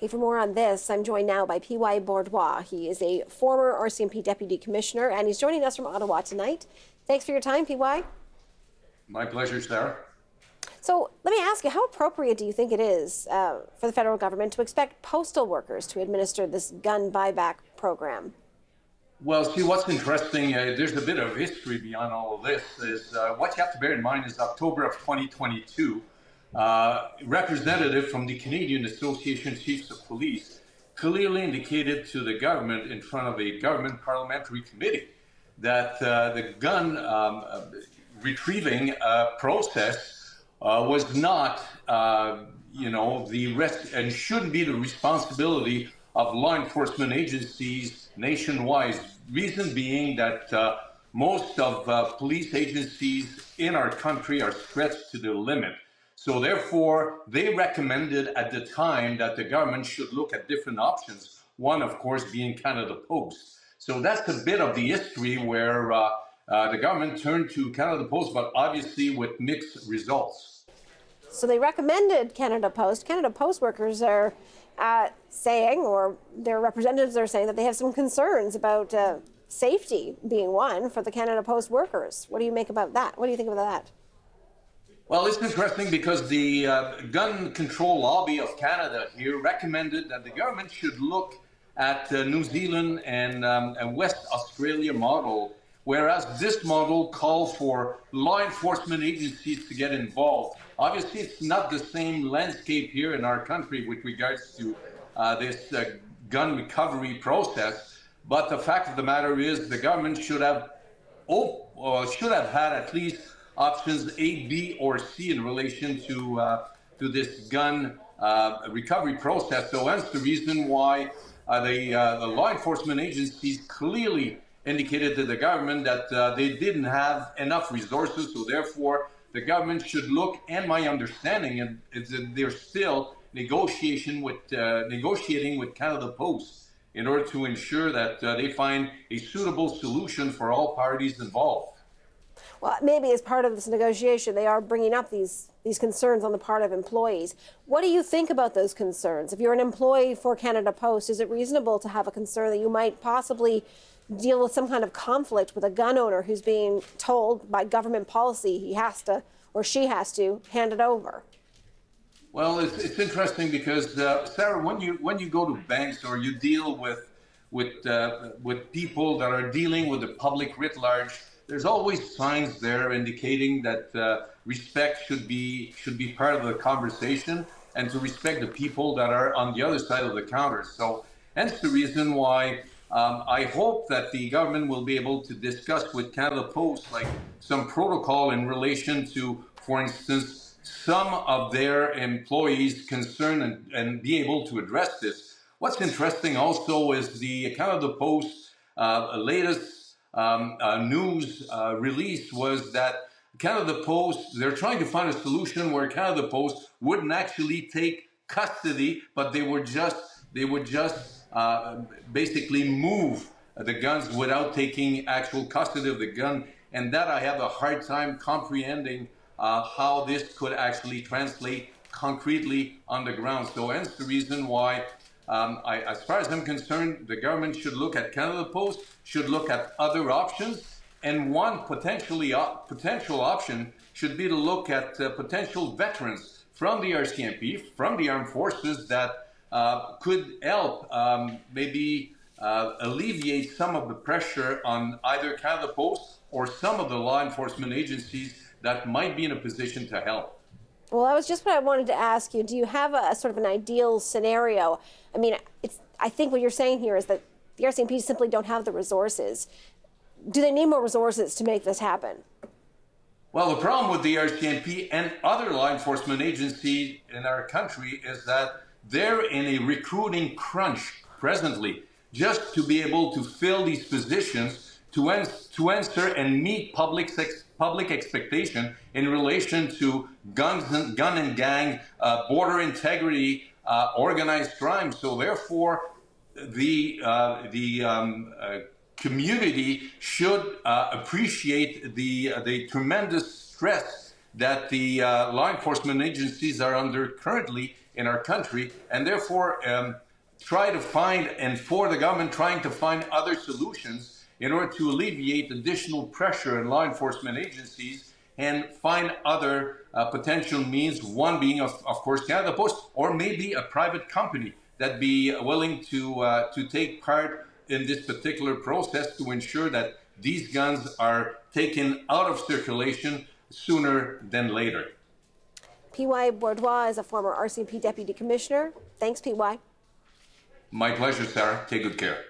Okay, for more on this, I'm joined now by P-Y Bourduas. He is a former RCMP Deputy Commissioner, and he's joining us from Ottawa tonight. Thanks for your time, P-Y. My pleasure, Sarah. So let me ask you, how appropriate do you think it is for the federal government to expect postal workers to administer this gun buyback program? Well, see, what's interesting, there's a bit of history beyond all of this, is what you have to bear in mind is October of 2022, representative from the Canadian Association of Chiefs of Police clearly indicated to the government in front of a government parliamentary committee that the gun retrieving process was not, and shouldn't be the responsibility of law enforcement agencies nationwide. Reason being that most of police agencies in our country are stretched to the limit. So therefore, they recommended at the time that the government should look at different options. One, of course, being Canada Post. So that's a bit of the history where the government turned to Canada Post, but obviously with mixed results. So they recommended Canada Post. Canada Post workers are saying, or their representatives are saying, that they have some concerns about safety being one for the Canada Post workers. What do you make about that? What do you think about that? Well, it's interesting because the gun control lobby of Canada here recommended that the government should look at New Zealand and West Australia model, whereas this model calls for law enforcement agencies to get involved. Obviously, it's not the same landscape here in our country with regards to this gun recovery process, but the fact of the matter is the government should have had at least options A, B, or C in relation to this gun recovery process. So that's the reason why the law enforcement agencies clearly indicated to the government that they didn't have enough resources, so therefore the government should look, and my understanding is that they're still negotiating with Canada Post in order to ensure that they find a suitable solution for all parties involved. Well, maybe as part of this negotiation, they are bringing up these concerns on the part of employees. What do you think about those concerns? If you're an employee for Canada Post, is it reasonable to have a concern that you might possibly deal with some kind of conflict with a gun owner who's being told by government policy he has to, or she has to, hand it over? Well, it's interesting because Sarah, when you go to banks or you deal with people that are dealing with the public writ large, there's always signs there indicating that respect should be part of the conversation, and to respect the people that are on the other side of the counter. So hence the reason why I hope that the government will be able to discuss with Canada Post like some protocol in relation to, for instance, some of their employees' concern and be able to address this. What's interesting also is the Canada Post latest news release was that Canada Post, they're trying to find a solution where Canada Post wouldn't actually take custody, but they would just basically move the guns without taking actual custody of the gun. And that I have a hard time comprehending how this could actually translate concretely on the ground. So hence the reason why, as far as I'm concerned, the government should look at Canada Post, should look at other options. And one potential option should be to look at potential veterans from the RCMP, from the armed forces that could help maybe alleviate some of the pressure on either Canada Post or some of the law enforcement agencies that might be in a position to help. Well, that was just what I wanted to ask you. Do you have a sort of an ideal scenario? I mean, I think what you're saying here is that the RCMP simply don't have the resources. Do they need more resources to make this happen? Well, the problem with the RCMP and other law enforcement agencies in our country is that they're in a recruiting crunch presently, just to be able to fill these positions, to answer and meet public expectation in relation to gun and gang, border integrity, organized crime. So therefore, the community should appreciate the tremendous stress that the law enforcement agencies are under currently in our country, and therefore try to find, and for the government, trying to find other solutions in order to alleviate additional pressure on law enforcement agencies and find other potential means, one being, of course, Canada Post, or maybe a private company that be willing to take part in this particular process to ensure that these guns are taken out of circulation sooner than later. P-Y Bourduas is a former RCMP Deputy Commissioner. Thanks, P-Y. My pleasure, Sarah. Take good care.